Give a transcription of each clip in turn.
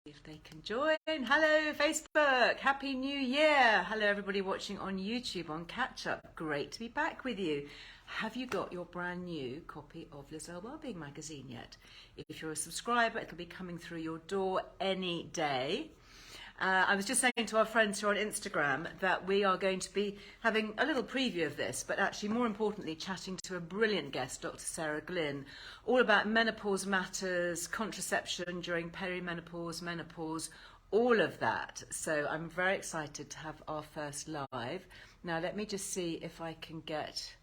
If they can join. Hello Facebook, Happy New Year. Hello everybody watching on YouTube on Catch Up. Great to be back with you. Have you got your brand new copy of Earle Wellbeing magazine yet? If you're a subscriber, it'll be coming through your door any day. I was just saying to our friends who are on Instagram that we are going to be having a little preview of this, but actually more importantly chatting to a brilliant guest, Dr. Sarah Glynn, all about menopause matters, contraception during perimenopause, menopause, all of that. So I'm very excited to have our first live. Now let me just see if I can get,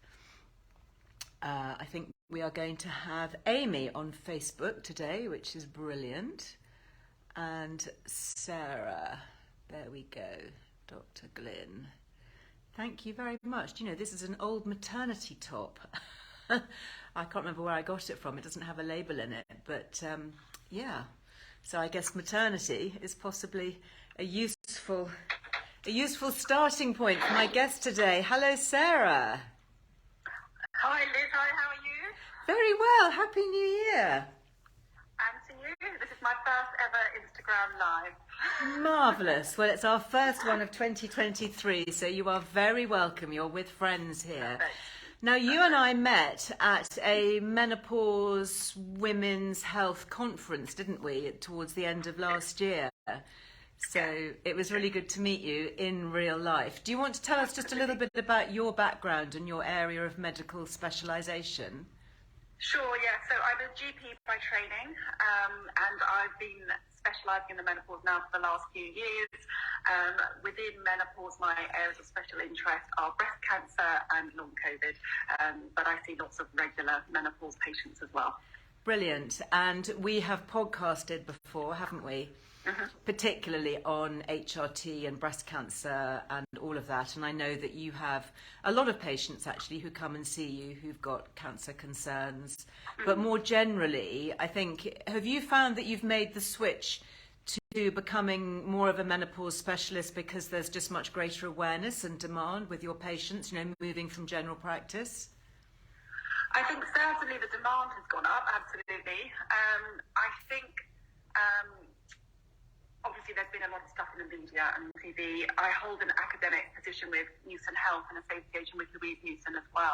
I think we are going to have Amy on Facebook today, which is brilliant. And Sarah, there we go, Dr. Glynn. Thank you very much. Do you know, this is an old maternity top. I can't remember where I got it from. It doesn't have a label in it, but yeah. So I guess maternity is possibly a useful starting point for my guest today. Hello, Sarah. Hi, Liz. Hi, how are you? Very well. Happy New Year. And to you. This is my first ever Instagram live. Marvellous. Well, it's our first one of 2023, so you are very welcome. You're with friends here. Perfect. Now, you and I met at a menopause women's health conference, didn't we, towards the end of last year? So it was really good to meet you in real life. Do you want to tell us just a little bit about your background and your area of medical specialisation? Sure, yeah. So I'm a GP by training, and I've been specialising in the menopause now for the last few years. Within menopause, my areas of special interest are breast cancer and long COVID, but I see lots of regular menopause patients as well. Brilliant. And we have podcasted before, haven't we? Mm-hmm. Particularly on HRT and breast cancer and all of that. And I know that you have a lot of patients actually who come and see you who've got cancer concerns. Mm-hmm. But more generally, I think, have you found that you've made the switch to becoming more of a menopause specialist because there's just much greater awareness and demand with your patients, you know, moving from general practice? I think certainly the demand has gone up, absolutely. I think obviously there's been a lot of stuff in the media and TV. I hold an academic position with Newson Health in association with Louise Newson as well.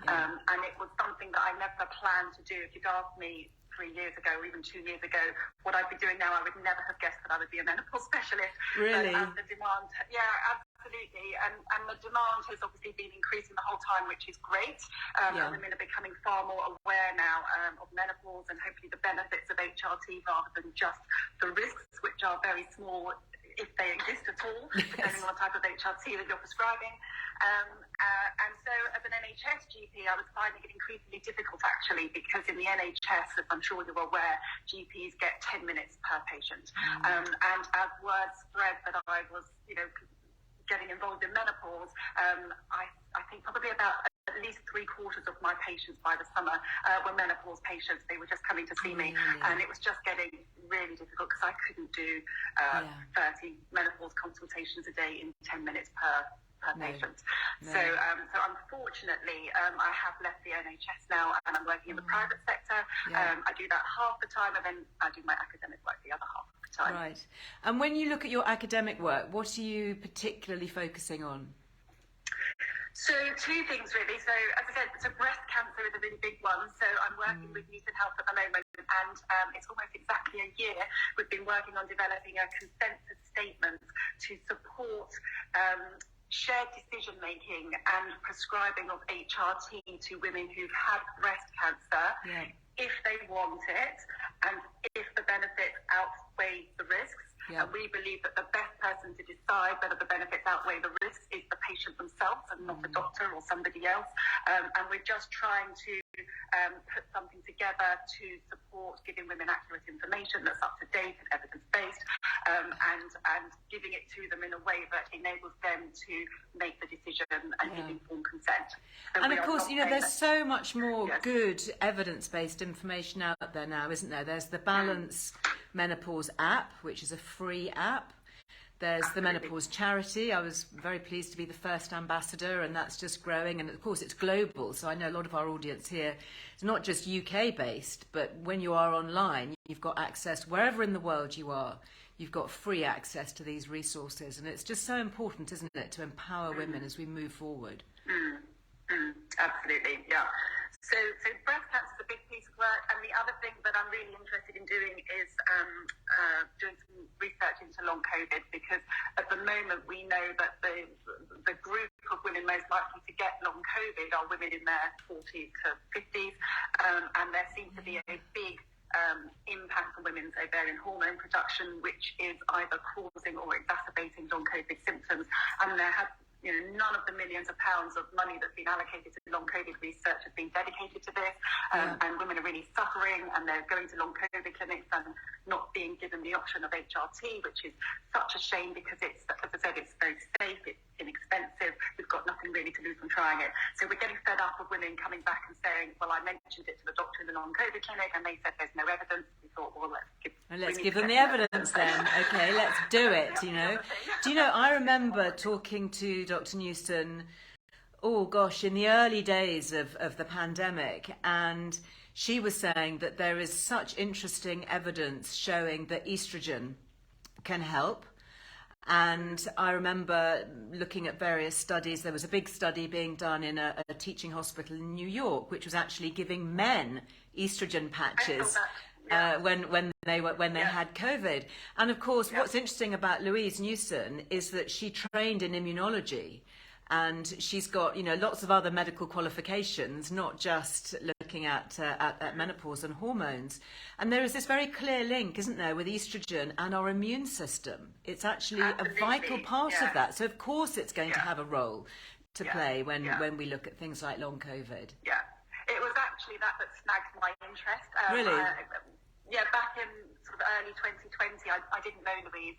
Yeah. And it was something that I never planned to do. If you'd asked me 3 years ago or even 2 years ago what I'd be doing now, I would never have guessed that I would be a menopause specialist. Really? And the demand, yeah, absolutely. And the demand has obviously been increasing the whole time, which is great. Yeah. Women are becoming far more aware now of menopause and hopefully the benefits of HRT rather than just the risks, which are very small if they exist at all, depending on the type of HRT that you're prescribing. And so as an NHS GP, I was finding it increasingly difficult actually, because in the NHS, as I'm sure you're aware, GPs get 10 minutes per patient. And as word spread that I was, getting involved in menopause, I think probably about at least 3/4 of my patients by the summer were menopause patients. They were just coming to see me, and it was just getting really difficult because I couldn't do 30 menopause consultations a day in 10 minutes per patient. No. So unfortunately, I have left the NHS now and I'm working in the private sector. Yeah. I do that half the time and then I do my academic work the other half of the time. Right. And when you look at your academic work, what are you particularly focusing on? So 2 things really. So as I said, so breast cancer is a really big one. So I'm working with Newson Health at the moment, and it's almost exactly a year we've been working on developing a consensus statement to support shared decision making and prescribing of HRT to women who've had breast cancer, if they want it and if the benefits outweigh the risks. Yeah. And we believe that the best person to decide whether the benefits outweigh the risks is the patient themselves and not the doctor or somebody else. And we're just trying to put something together to support giving women accurate information that's up to date and evidence-based, and giving it to them in a way that enables them to make the decision and give informed consent. So and of course, there's so much more good evidence-based information out there now, isn't there? There's the Balance Menopause app, which is a free app. There's the Menopause Charity. I was very pleased to be the first ambassador, and that's just growing. And of course, it's global. So I know a lot of our audience here is not just UK based, but when you are online, you've got access wherever in the world you are you've got free access to these resources. And it's just so important, isn't it, to empower women as we move forward. Absolutely, yeah. So breast cancer is a big piece of work, and the other thing that I'm really interested in doing is doing some research into long COVID, because at the moment we know that the group of women most likely to get long COVID are women in their 40s to 50s, and there seems to be a big impact on women's ovarian hormone production, which is either causing or exacerbating long COVID symptoms, and there has none of the millions of pounds of money that's been allocated to long COVID research has been dedicated to this, and women are really suffering, and they're going to long COVID clinics and not being given the option of HRT, which is such a shame, because it's, as I said, it's very safe, it's inexpensive, we've got nothing really to lose from trying it. So we're getting fed up of women coming back and saying, well, I mentioned it to the doctor in the long COVID clinic and they said there's no evidence. We thought, well, let's give them the evidence then. Okay, let's do it, Do you know, I remember talking to Dr. Newston, oh gosh, in the early days of the pandemic, and she was saying that there is such interesting evidence showing that estrogen can help. And I remember looking at various studies. There was a big study being done in a teaching hospital in New York, which was actually giving men estrogen patches when they had COVID. And of course, what's interesting about Louise Newson is that she trained in immunology, and she's got lots of other medical qualifications, not just looking at menopause and hormones. And there is this very clear link, isn't there, with estrogen and our immune system. It's actually a vital part of that. So of course it's going to have a role to play when we look at things like long COVID. Yeah, it was actually that snagged my interest. Really? Back in sort of early 2020, I didn't know Louise,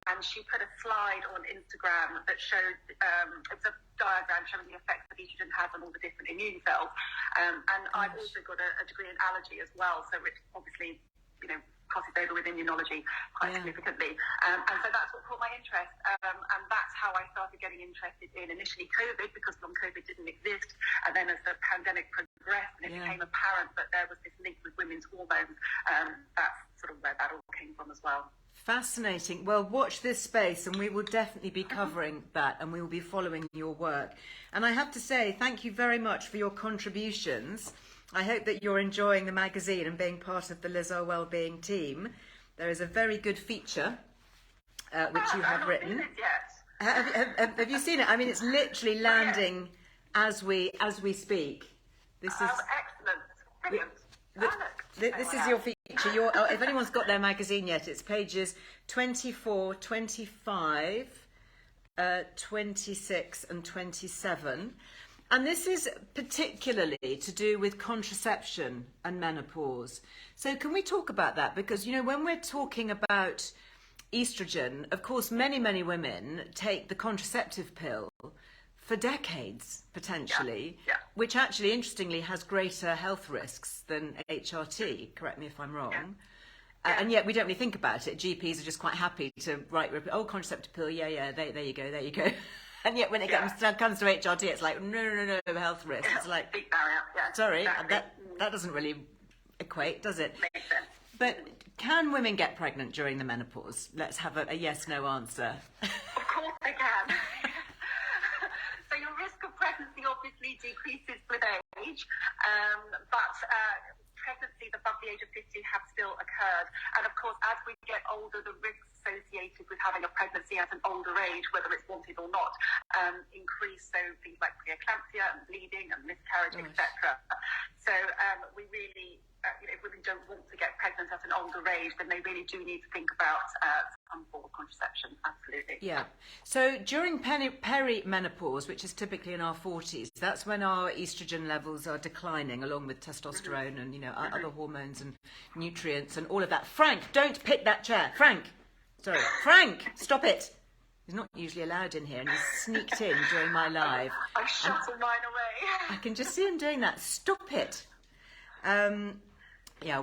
and she put a slide on Instagram that showed it's a diagram showing the effects that estrogen has on all the different immune cells. And I've also got a degree in allergy as well, so which obviously crosses over with immunology quite significantly. And so that's what caught my interest, and that's how I started getting interested in initially COVID, because long COVID didn't exist, and then as the pandemic progressed and it became apparent that there was this link with women's hormones, that's sort of where that all came from as well. Fascinating. Well, watch this space, and we will definitely be covering that, and we will be following your work. And I have to say, thank you very much for your contributions. I hope that you're enjoying the magazine and being part of the Earle Wellbeing team. There is a very good feature which you have written. Have you seen it? I mean, it's literally landing as we speak. This is excellent. Brilliant. This is your feature. If anyone's got their magazine yet, it's pages 24, 25, 26 and 27. And this is particularly to do with contraception and menopause. So can we talk about that? Because, when we're talking about estrogen, of course, many women take the contraceptive pill for decades, potentially, which actually, interestingly, has greater health risks than HRT. Correct me if I'm wrong. And yet we don't really think about it. GPs are just quite happy to write, contraceptive pill, there you go. And yet when it comes to HRT, it's like, no, health risk. It's like, big barrier. Sorry, exactly. that doesn't really equate, does it? Makes sense. But can women get pregnant during the menopause? Let's have a yes/no answer. Of course they can. So your risk of pregnancy obviously decreases with age, but pregnancies above the age of 50 have still occurred. And of course, as we get older, the risks associated with having a pregnancy at an older age, whether it's wanted or not, increase. So things like preeclampsia and bleeding and miscarriage, etc. So we really, if women don't want to get pregnant at an older age, then they really do need to think about some form of contraception. Absolutely. Yeah. So during perimenopause, which is typically in our 40s, that's when our estrogen levels are declining, along with testosterone and other hormones and nutrients and all of that. Frank, don't pick that chair. Frank, stop it. He's not usually allowed in here, and he's sneaked in during my live. I shuttle mine away. I can just see him doing that. Stop it.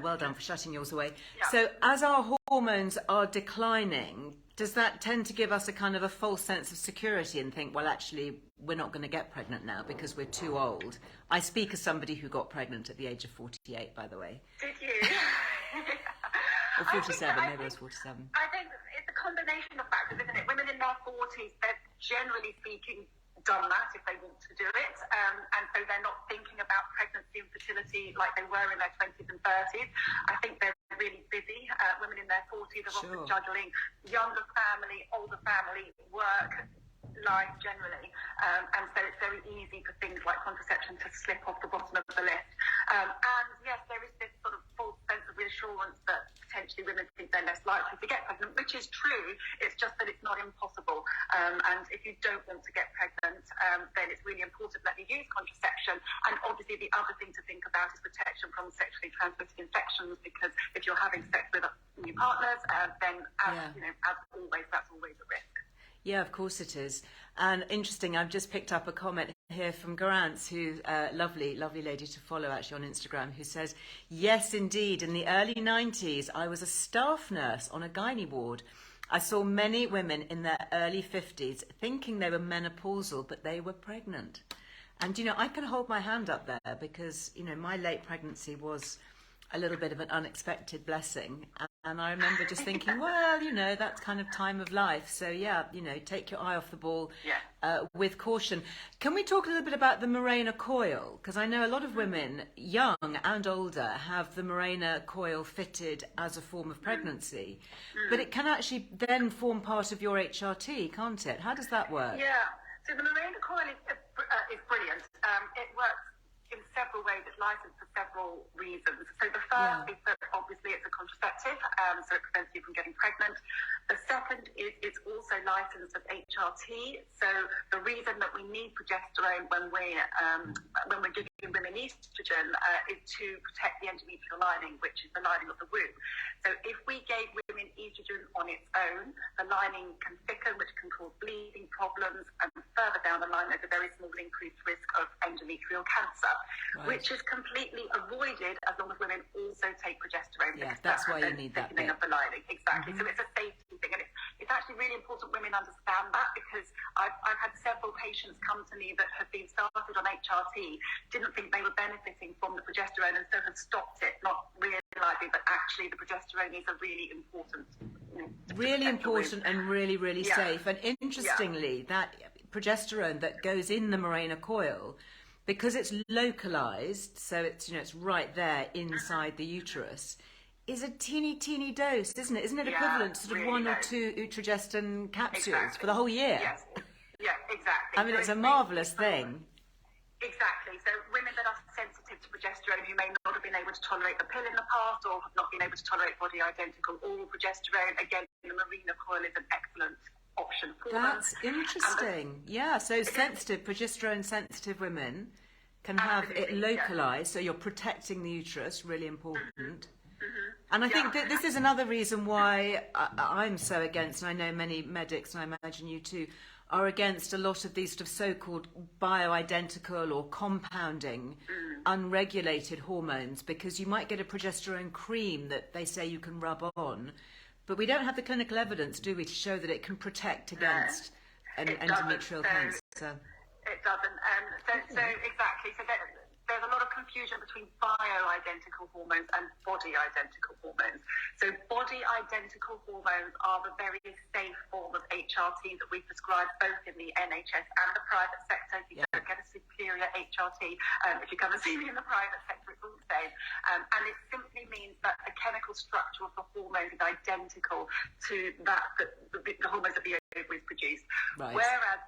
Well done for shutting yours away. Yeah. So as our hormones are declining, does that tend to give us a kind of a false sense of security and think, well, actually, we're not going to get pregnant now because we're too old? I speak as somebody who got pregnant at the age of 48, by the way. Did you? Or 47, maybe it was 47. I think it's a combination of factors, isn't it? Women in their 40s, they're generally speaking done that if they want to do it, and so they're not thinking about pregnancy and fertility like they were in their 20s and 30s. I think they're really busy. Women in their 40s are often juggling younger family, older family, work, life generally, and so it's very easy for things like contraception to slip off the bottom of the list. And yes, there is this sort of false sense of reassurance that potentially women think they're less likely to get pregnant, which is true. It's just that it's not impossible. And if you don't want to get pregnant, then it's really important that you use contraception. And obviously the other thing to think about is protection from sexually transmitted infections, because if you're having sex with new partners, then as always, that's always a risk. Yeah, of course it is. And interesting, I've just picked up a comment here from Garance, who's a lovely lady to follow actually on Instagram, who says, yes, indeed, in the early 90s, I was a staff nurse on a gynae ward. I saw many women in their early 50s thinking they were menopausal, but they were pregnant. And, I can hold my hand up there because, my late pregnancy was a little bit of an unexpected blessing. And I remember just thinking, well, that's kind of time of life. So, yeah, take your eye off the ball with caution. Can we talk a little bit about the Mirena coil? Because I know a lot of women, young and older, have the Mirena coil fitted as a form of pregnancy. But it can actually then form part of your HRT, can't it? How does that work? Yeah. So the Mirena coil is brilliant. It works in several ways. It's licensed for several reasons. So the first is that obviously it's a contraceptive, so it prevents you from getting pregnant. The second is it's also licensed as HRT. So the reason that we need progesterone when we're giving women estrogen is to protect the endometrial lining, which is the lining of the womb. So if we gave women estrogen on its own, the lining can thicken, which can cause bleeding problems, and further down the line there's a very small increased risk of endometrial cancer, which is completely avoided as long as women also take progesterone. Yeah, that's why you need that thickening of the lining. Exactly. So it's a safety thing, and it's actually really important women understand that, because I've had several patients come to me that have been started on HRT, didn't think they were benefiting from the progesterone, and so have stopped it, not realising that actually the progesterone is a really important, really important and really safe. And interestingly, that progesterone that goes in the Mirena coil, because it's localized, so it's right there inside the uterus, is a teeny dose, isn't it? Isn't it equivalent to sort of 1 or 2 Utrogestin capsules for the whole year? Yes. Yeah, exactly. I mean, it's a marvellous thing. Exactly. So women that are sensitive to progesterone, who may not have been able to tolerate the pill in the past, or have not been able to tolerate body identical oral progesterone, again, the Mirena coil is an excellent option for them. That's interesting. So progesterone sensitive women can have it localized, so you're protecting the uterus, really important. And I think that this is another reason why I'm so against, and I know many medics, and I imagine you too, are against a lot of these sort of so-called bioidentical or compounding unregulated hormones, because you might get a progesterone cream that they say you can rub on, but we don't have the clinical evidence, do we, to show that it can protect against endometrial cancer. It doesn't. So exactly. So there's a lot of confusion between bioidentical hormones and body-identical hormones. So body-identical hormones are the very safe form of HRT that we prescribe both in the NHS and the private sector. You don't get a superior HRT. If you come and see me in the private sector, it's all the same. And it simply means that the chemical structure of the hormone is identical to that the hormones that the ovaries produce. Right. Whereas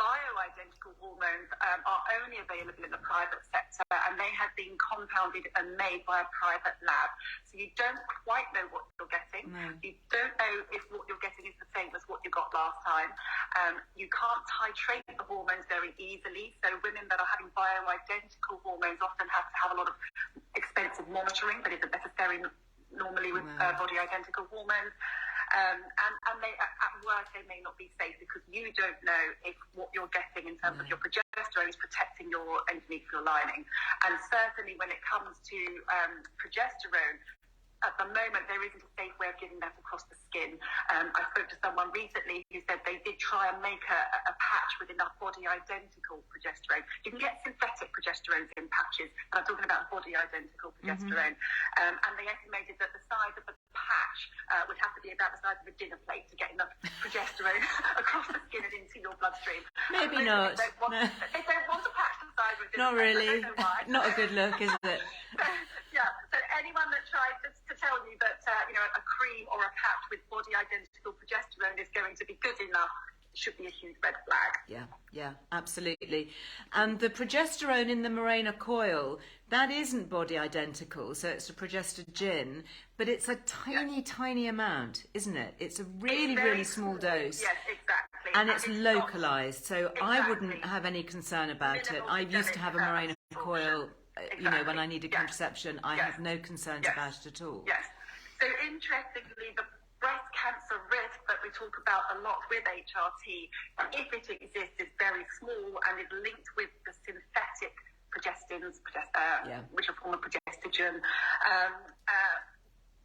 bioidentical hormones are only available in the private sector, and they have been compounded and made by a private lab. So you don't quite know what you're getting. No. You don't know if what you're getting is the same as what you got last time. You can't titrate the hormones very easily. So women that are having bioidentical hormones often have to have a lot of expensive monitoring that isn't necessary normally with body identical hormones. And they, at worst, they may not be safe, because you don't know if what you're getting in terms of your progesterone is protecting your endometrial lining. And certainly when it comes to progesterone, at the moment, there isn't a safe way of giving that across the skin. I spoke to someone recently who said they did try and make a patch with enough body-identical progesterone. You can get synthetic progesterones in patches, but I'm talking about body-identical progesterone. And they estimated that the size of the patch patch would have to be about the size of a dinner plate to get enough progesterone across the skin and into your bloodstream. Maybe not. They don't want a patch the size of a dinner Not plate. really. I don't know why. Not a good look, is it? So anyone that tries to tell you that a cream or a patch with body identical progesterone is going to be good enough should be a huge red flag. Yeah, absolutely. And the progesterone in the Mirena coil, that isn't body identical, so it's a progestogen, but it's a tiny amount, isn't it? It's a really small dose. Yes, exactly. And it's localized, so I wouldn't have any concern about it. I used to have a Mirena coil, when I needed contraception. I have no concerns about it at all. Yes. So interestingly, the breast cancer risk that we talk about a lot with HRT, if it exists, is very small and is linked with the synthetic progestins, which are a form of progestogen.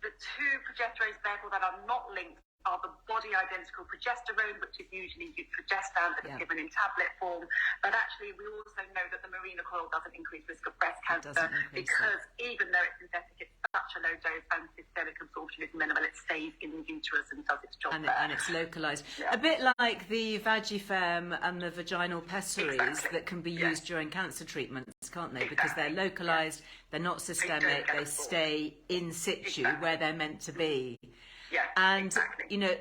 The two progesterones, therefore, that are not linked are the body identical progesterone, which is usually progestin, but it's given in tablet form. But actually, we also know that the Mirena coil doesn't increase risk of breast cancer because even though it's synthetic, it's such a low dose and systemic absorption is minimal. It stays in the uterus and does its job and it's localized. A bit like the Vagifem and the vaginal pessaries that can be used during cancer treatments, can't they? Because they're localized, they're not systemic, they stay in situ where they're meant to be. And,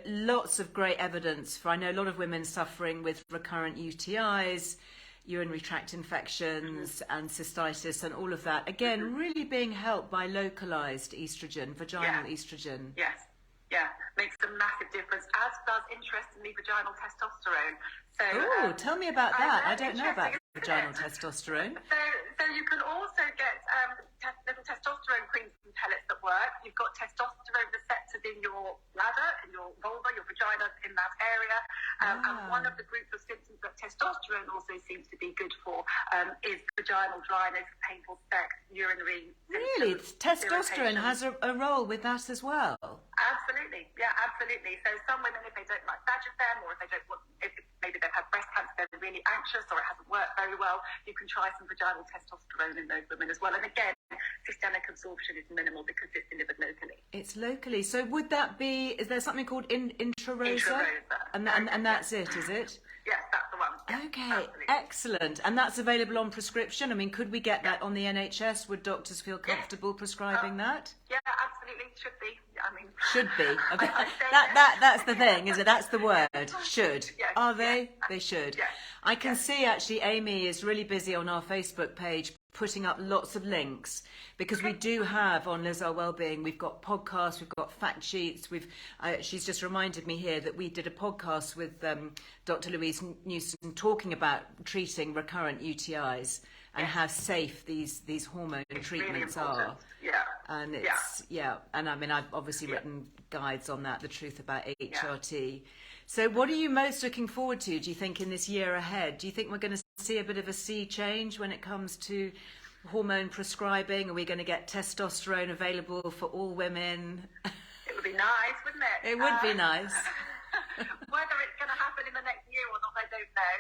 lots of great evidence for, I know a lot of women suffering with recurrent UTIs, urinary tract infections and cystitis and all of that. Again, really being helped by localized estrogen, vaginal estrogen. Yes, makes a massive difference, as does, interestingly, vaginal testosterone. So, tell me about that. I don't know about vaginal testosterone. So you can also get little testosterone creams and pellets that work. You've got testosterone receptors in your bladder, in your vulva, your vagina, in that area. And one of the groups of symptoms that testosterone also seems to be good for is vaginal dryness, painful sex, urinary symptoms. Really? Testosterone has a role with that as well? Absolutely. Absolutely. So some women, if they don't like Vagifem, or if they don't want, if maybe they've had breast cancer, they're really anxious, or it hasn't worked very well, you can try some vaginal testosterone in those women as well. And again, systemic absorption is minimal because it's delivered locally. It's locally. So would that be, is there something called intrarosa? And that's it, is it? Yes, that's the one. Okay, absolutely. Excellent. And that's available on prescription? I mean, could we get that on the NHS? Would doctors feel comfortable prescribing that? Yeah, absolutely. Should be. Should be. Okay. That's the thing, is it? That's the word. Should. Yes, Are they? They should. Yes. I can see actually Amy is really busy on our Facebook page putting up lots of links, because we do have on Earle Wellbeing, we've got podcasts, we've got fact sheets, she's just reminded me here that we did a podcast with Dr. Louise Newson talking about treating recurrent UTIs and how safe these hormone treatments are. And it's and I mean, I've obviously written guides on that, the truth about HRT. So what are you most looking forward to, do you think, in this year ahead? Do you think we're going to see a bit of a sea change when it comes to hormone prescribing? Are we going to get testosterone available for all women? It would be nice, wouldn't it? It would be nice. Whether it's going to happen in the next year or not, I don't know.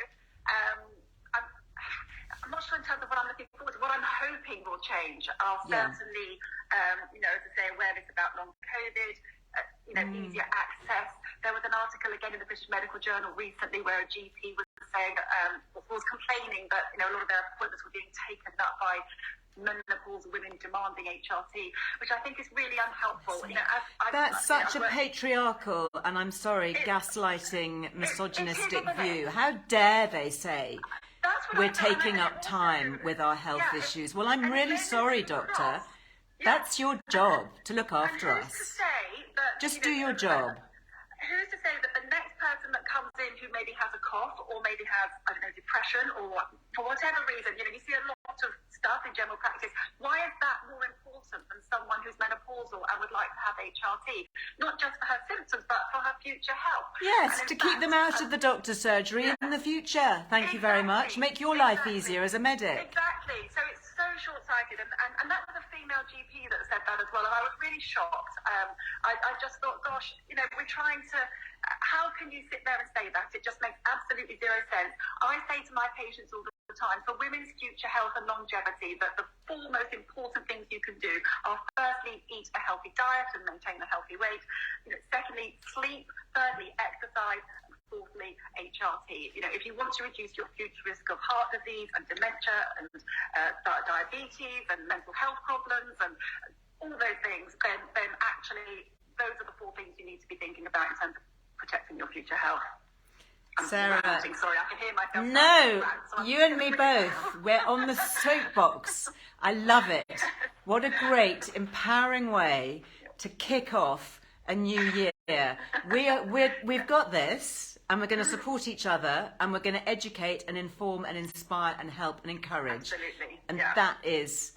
I'm not sure in terms of what I'm looking forward to. What I'm hoping will change are certainly, as I say, awareness about long COVID, easier access. There was an article again in the British Medical Journal recently where a GP was saying, was complaining that a lot of their appointments were being taken up by menopause women demanding HRT, which I think is really unhelpful. That's such a patriarchal, and I'm sorry, gaslighting, misogynistic view. How dare they say we're taking up time with our health issues? Well, I'm really sorry, doctor. That's your job to look after us. Just do your job. Who's to say that the next person that comes in who maybe has a cough or maybe has, depression, or for whatever reason, you see a lot of stuff in general practice, why is that more important than someone who's menopausal and would like to have HRT? Not just for her symptoms, but for her future health. Yes, to keep them out of the doctor's surgery in the future. Thank you very much. Make your life easier as a medic. Exactly. So it's so short-sighted, and that was a female GP that said that as well, and I was really shocked. I just thought, gosh, we're trying to how can you sit there and say that? It just makes absolutely zero sense. I say to my patients all the time, for women's future health and longevity, that the four most important things you can do are, firstly, eat a healthy diet and maintain a healthy weight. Secondly, sleep. Thirdly, exercise. Fourthly, HRT. If you want to reduce your future risk of heart disease and dementia and diabetes and mental health problems and all those things, then actually those are the four things you need to be thinking about in terms of protecting your future health. Sarah, sorry, I can hear myself. No, you and me both. We're on the soapbox. I love it. What a great, empowering way to kick off a new year. We've got this. And we're going to support each other, and we're going to educate and inform and inspire and help and encourage. Absolutely. And that is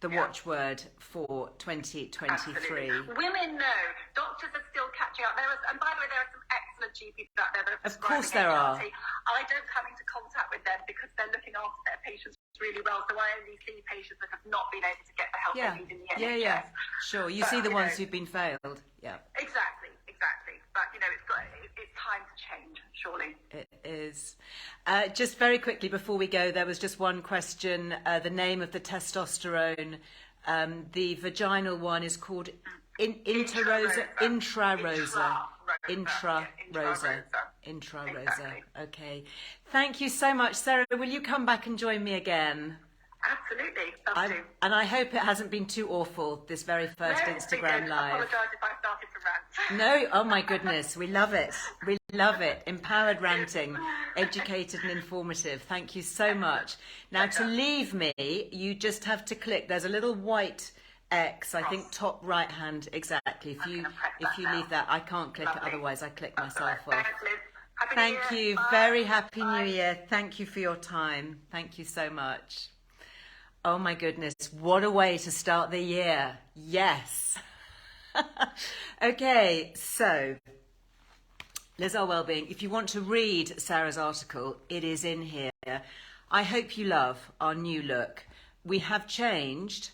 the watchword for 2023. Absolutely. Women know. Doctors are still catching up. And by the way, there are some excellent GPs out there that are Of course there are. I don't come into contact with them because they're looking after their patients really well. So I only see patients that have not been able to get the help they need in the NHS. Yeah. Sure. You see the ones who've been failed. Yeah. Exactly. But it's time to change, surely. It is. Just very quickly before we go, there was just one question. The name of the testosterone, the vaginal one is called Intrarosa. Exactly. Okay. Thank you so much, Sarah. Will you come back and join me again? Absolutely. Love to. And I hope it hasn't been too awful, this very first Instagram Live. I apologise if I started to rant. No, oh my goodness, we love it. We love it. Empowered ranting, educated and informative. Thank you so much. Now, to leave me, you just have to click. There's a little white X, I think top right hand, exactly. If you leave that, I can't click it, otherwise I click myself off. Thanks, Liz. Thank you. Very happy New Year. Thank you for your time. Thank you so much. Oh my goodness, what a way to start the year. Yes. Okay, so Earle Wellbeing, if you want to read Sarah's article, it is in here. I hope you love our new look. We have changed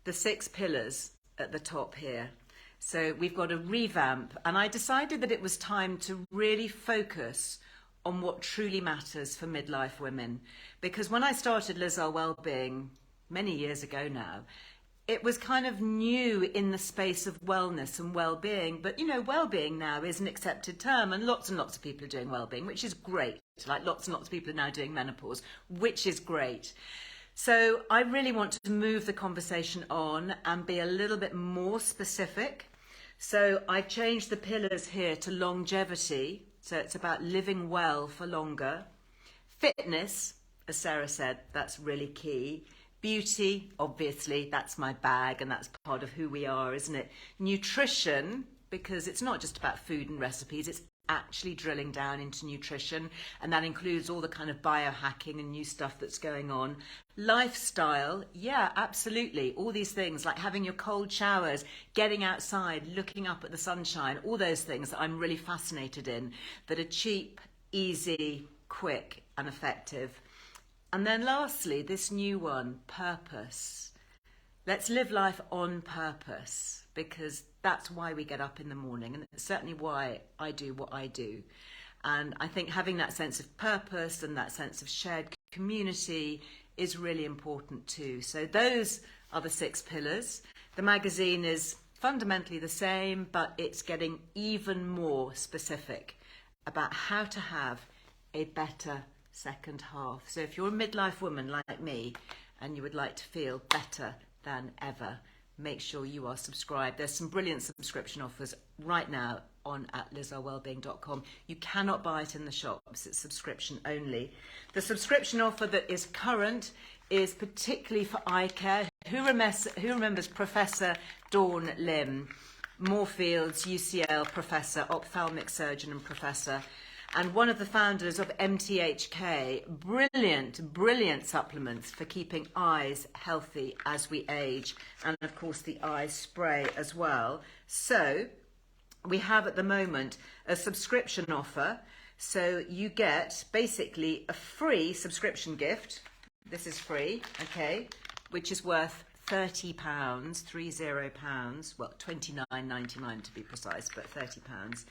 the 6 pillars at the top here. So we've got a revamp, and I decided that it was time to really focus on what truly matters for midlife women. Because when I started Earle Wellbeing many years ago now, it was kind of new in the space of wellness and well-being. But, well-being now is an accepted term, and lots of people are doing well-being, which is great. Like lots and lots of people are now doing menopause, which is great. So I really want to move the conversation on and be a little bit more specific. So I've changed the pillars here to longevity. So it's about living well for longer. Fitness, as Sarah said, that's really key. Beauty, obviously, that's my bag and that's part of who we are, isn't it? Nutrition, because it's not just about food and recipes, it's actually drilling down into nutrition, and that includes all the kind of biohacking and new stuff that's going on. Lifestyle, yeah, absolutely. All these things like having your cold showers, getting outside, looking up at the sunshine, all those things that I'm really fascinated in, that are cheap, easy, quick and effective. And then lastly, this new one, purpose. Let's live life on purpose, because that's why we get up in the morning, and it's certainly why I do what I do. And I think having that sense of purpose and that sense of shared community is really important too. So those are the 6 pillars. The magazine is fundamentally the same, but it's getting even more specific about how to have a better second half. So if you're a midlife woman like me and you would like to feel better than ever, make sure you are subscribed. There's some brilliant subscription offers right now on at lizearlewellbeing.com. You cannot buy it in the shops, it's subscription only. The subscription offer that is current is particularly for eye care. Who remembers Professor Dawn Lim, Moorfields, UCL professor, ophthalmic surgeon and professor, and one of the founders of MTHK, brilliant supplements for keeping eyes healthy as we age, and of course the eye spray as well. So we have at the moment a subscription offer, so you get basically a free subscription gift. This is free, okay, which is worth £30, £30, well £29.99 to be precise, but £30.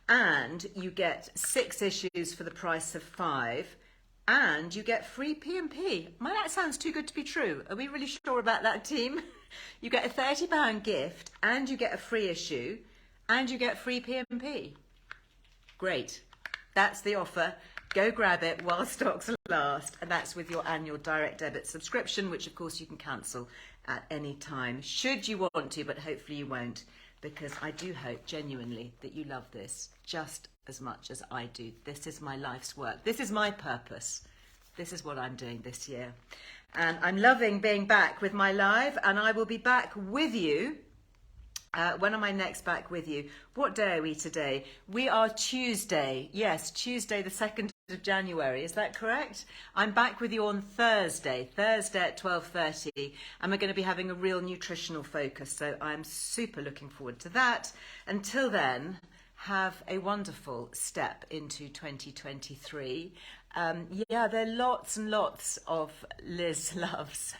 and you get 6 issues for the price of 5, and you get free P&P. That sounds too good to be true. Are we really sure about that, team? You get a £30 gift, and you get a free issue, and you get free P&P. Great. That's the offer. Go grab it while stocks last, and that's with your annual direct debit subscription, which of course you can cancel at any time should you want to, but hopefully you won't, because I do hope genuinely that you love this just as much as I do. This is my life's work. This is my purpose. This is what I'm doing this year, and I'm loving being back with my live, and I will be back with you. When am I next back with you? What day are we today? We are Tuesday. Yes, Tuesday the 2nd of January. Is that correct? I'm back with you on Thursday at 12:30, and we're going to be having a real nutritional focus. So I'm super looking forward to that. Until then, have a wonderful step into 2023. Yeah, there are lots and lots of Liz loves.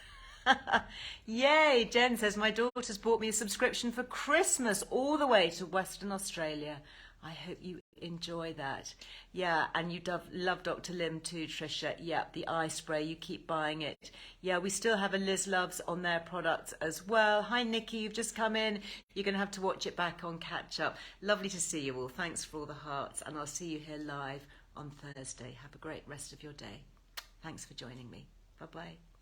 Yay! Jen says, my daughter's bought me a subscription for Christmas all the way to Western Australia. I hope you enjoy that. Yeah, and you love Dr. Lim too, Trisha. Yeah, the eye spray, you keep buying it. Yeah, we still have a Liz Loves on their products as well. Hi, Nikki, you've just come in. You're going to have to watch it back on Catch Up. Lovely to see you all. Thanks for all the hearts, and I'll see you here live on Thursday. Have a great rest of your day. Thanks for joining me. Bye-bye.